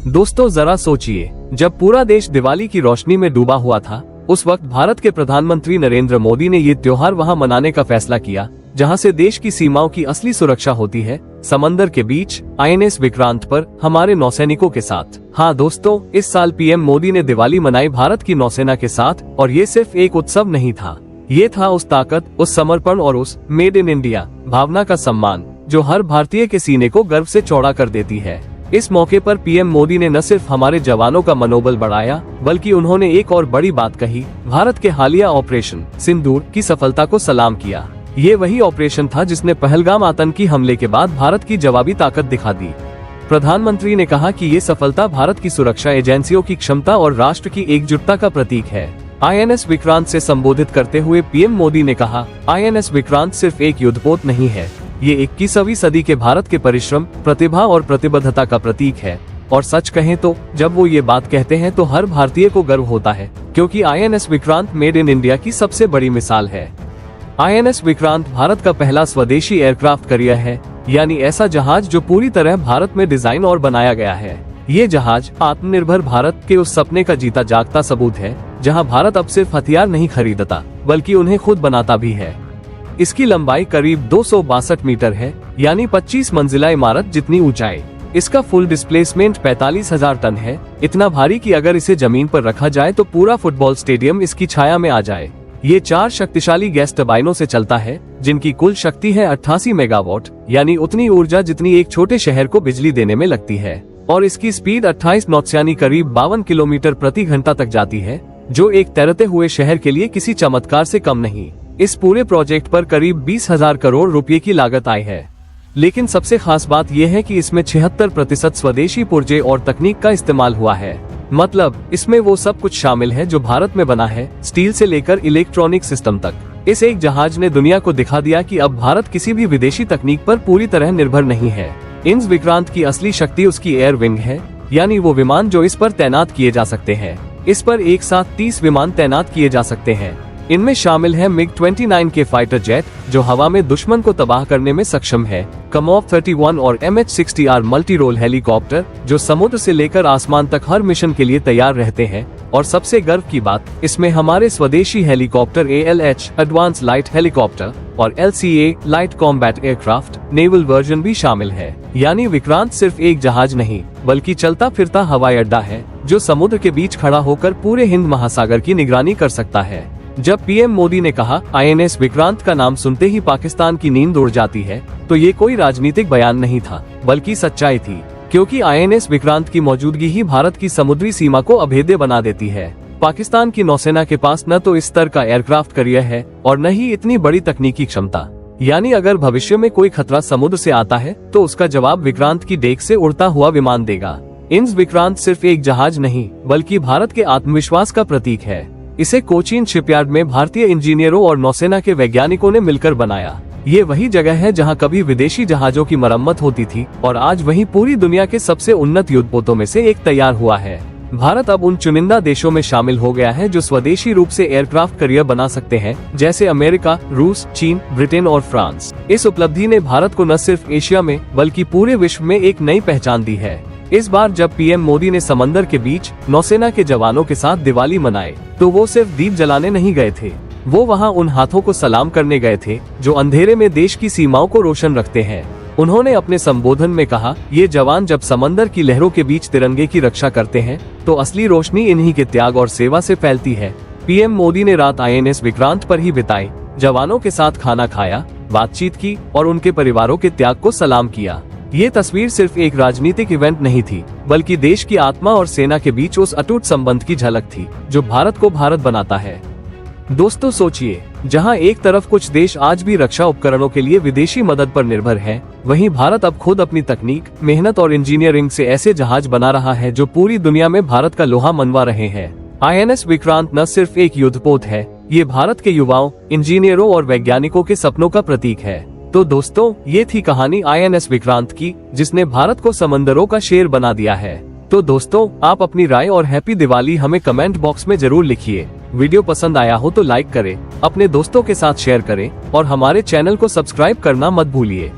दोस्तों जरा सोचिए, जब पूरा देश दिवाली की रोशनी में डूबा हुआ था, उस वक्त भारत के प्रधानमंत्री नरेंद्र मोदी ने ये त्योहार वहां मनाने का फैसला किया जहां से देश की सीमाओं की असली सुरक्षा होती है, समंदर के बीच INS विक्रांत पर हमारे नौसैनिकों के साथ। हाँ दोस्तों, इस साल PM मोदी ने दिवाली मनाई भारत की नौसेना के साथ, और ये सिर्फ एक उत्सव नहीं था, ये था उस ताकत, उस समर्पण और उस मेड इन इंडिया भावना का सम्मान जो हर भारतीय के सीने को गर्व से चौड़ा कर देती है। इस मौके पर PM मोदी ने न सिर्फ हमारे जवानों का मनोबल बढ़ाया, बल्कि उन्होंने एक और बड़ी बात कही, भारत के हालिया ऑपरेशन सिंदूर की सफलता को सलाम किया। ये वही ऑपरेशन था जिसने पहलगाम आतंकी हमले के बाद भारत की जवाबी ताकत दिखा दी। प्रधानमंत्री ने कहा कि ये सफलता भारत की सुरक्षा एजेंसियों की क्षमता और राष्ट्र की एकजुटता का प्रतीक है। INS विक्रांत से संबोधित करते हुए PM मोदी ने कहा, INS विक्रांत सिर्फ एक युद्धपोत नहीं है, ये 21वीं सदी के भारत के परिश्रम, प्रतिभा और प्रतिबद्धता का प्रतीक है। और सच कहें तो जब वो ये बात कहते हैं तो हर भारतीय को गर्व होता है, क्योंकि INS Vikrant made in India की सबसे बड़ी मिसाल है। INS विक्रांत भारत का पहला स्वदेशी एयरक्राफ्ट कैरियर है, यानी ऐसा जहाज जो पूरी तरह भारत में डिजाइन और बनाया गया है। ये जहाज आत्मनिर्भर भारत के उस सपने का जीता जागता सबूत है, जहां भारत अब सिर्फ हथियार नहीं खरीदता, बल्कि उन्हें खुद बनाता भी है। इसकी लंबाई करीब 262 मीटर है, यानी 25 मंजिला इमारत जितनी ऊंचाई। इसका फुल डिस्प्लेसमेंट 45,000 टन है, इतना भारी कि अगर इसे जमीन पर रखा जाए तो पूरा फुटबॉल स्टेडियम इसकी छाया में आ जाए। ये 4 शक्तिशाली गैस टरबाइनों से चलता है, जिनकी कुल शक्ति है 88 मेगावाट, यानी उतनी ऊर्जा जितनी एक छोटे शहर को बिजली देने में लगती है। और इसकी स्पीड 28 नॉट्स यानी करीब 52 किलोमीटर प्रति घंटा तक जाती है, जो एक तैरते हुए शहर के लिए किसी चमत्कार से कम नहीं। इस पूरे प्रोजेक्ट पर करीब 20,000 करोड़ रुपए की लागत आई है। लेकिन सबसे खास बात यह है कि इसमें 76% स्वदेशी पुर्जे और तकनीक का इस्तेमाल हुआ है। मतलब इसमें वो सब कुछ शामिल है जो भारत में बना है, स्टील से लेकर इलेक्ट्रॉनिक सिस्टम तक। इस एक जहाज ने दुनिया को दिखा दिया कि अब भारत किसी भी विदेशी तकनीक पर पूरी तरह निर्भर नहीं है। INS विक्रांत की असली शक्ति उसकी एयर विंग है, यानी वो विमान जो इस पर तैनात किए जा सकते हैं। इस पर एक साथ 30 विमान तैनात किए जा सकते हैं। इनमें शामिल है MiG-29 के फाइटर जेट जो हवा में दुश्मन को तबाह करने में सक्षम है, KMOV-31 और MH-60R मल्टी रोल हेलीकॉप्टर जो समुद्र से लेकर आसमान तक हर मिशन के लिए तैयार रहते हैं। और सबसे गर्व की बात, इसमें हमारे स्वदेशी helicopter ALH advance light helicopter और LCA light combat aircraft naval version भी शामिल है। यानी विक्रांत सिर्फ एक जहाज नहीं, बल्कि चलता फिरता हवाई अड्डा है जो समुद्र के बीच खड़ा होकर पूरे हिंद महासागर की निगरानी कर सकता है। जब PM मोदी ने कहा INS विक्रांत का नाम सुनते ही पाकिस्तान की नींद उड़ जाती है, तो ये कोई राजनीतिक बयान नहीं था, बल्कि सच्चाई थी। क्योंकि INS विक्रांत की मौजूदगी ही भारत की समुद्री सीमा को अभेद्य बना देती है। पाकिस्तान की नौसेना के पास न तो इस स्तर का एयरक्राफ्ट कैरियर है और न ही इतनी बड़ी तकनीकी क्षमता। यानी अगर भविष्य में कोई खतरा समुद्र से आता है तो उसका जवाब विक्रांत की डेक से उड़ता हुआ विमान देगा। INS विक्रांत सिर्फ एक जहाज नहीं, बल्कि भारत के आत्मविश्वास का प्रतीक है। इसे कोचीन शिपयार्ड में भारतीय इंजीनियरों और नौसेना के वैज्ञानिकों ने मिलकर बनाया। ये वही जगह है जहां कभी विदेशी जहाजों की मरम्मत होती थी और आज वहीं पूरी दुनिया के सबसे उन्नत युद्धपोतों में से एक तैयार हुआ है। भारत अब उन चुनिंदा देशों में शामिल हो गया है जो स्वदेशी रूप से एयरक्राफ्ट कैरियर बना सकते हैं, जैसे अमेरिका, रूस, चीन, ब्रिटेन और फ्रांस। इस उपलब्धि ने भारत को न सिर्फ एशिया में बल्कि पूरे विश्व में एक नई पहचान दी है। इस बार जब PM मोदी ने समंदर के बीच नौसेना के जवानों के साथ दिवाली मनाए, तो वो सिर्फ दीप जलाने नहीं गए थे, वो वहाँ उन हाथों को सलाम करने गए थे जो अंधेरे में देश की सीमाओं को रोशन रखते हैं। उन्होंने अपने संबोधन में कहा, ये जवान जब समंदर की लहरों के बीच तिरंगे की रक्षा करते हैं तो असली रोशनी इन्हीं के त्याग और सेवा से फैलती है। PM मोदी ने रात INS विक्रांत पर ही बिताई, जवानों के साथ खाना खाया, बातचीत की और उनके परिवारों के त्याग को सलाम किया। ये तस्वीर सिर्फ एक राजनीतिक इवेंट नहीं थी, बल्कि देश की आत्मा और सेना के बीच उस अटूट संबंध की झलक थी जो भारत को भारत बनाता है। दोस्तों सोचिए, जहां एक तरफ कुछ देश आज भी रक्षा उपकरणों के लिए विदेशी मदद पर निर्भर हैं, वहीं भारत अब खुद अपनी तकनीक, मेहनत और इंजीनियरिंग से ऐसे जहाज बना रहा है जो पूरी दुनिया में भारत का लोहा मनवा रहे हैं। INS विक्रांत न सिर्फ एक युद्धपोत है, ये भारत के युवाओं, इंजीनियरों और वैज्ञानिकों के सपनों का प्रतीक है। तो दोस्तों, ये थी कहानी INS विक्रांत की, जिसने भारत को समंदरों का शेर बना दिया है। तो दोस्तों, आप अपनी राय और हैप्पी दिवाली हमें कमेंट बॉक्स में जरूर लिखिए। वीडियो पसंद आया हो तो लाइक करें, अपने दोस्तों के साथ शेयर करें और हमारे चैनल को सब्सक्राइब करना मत भूलिए।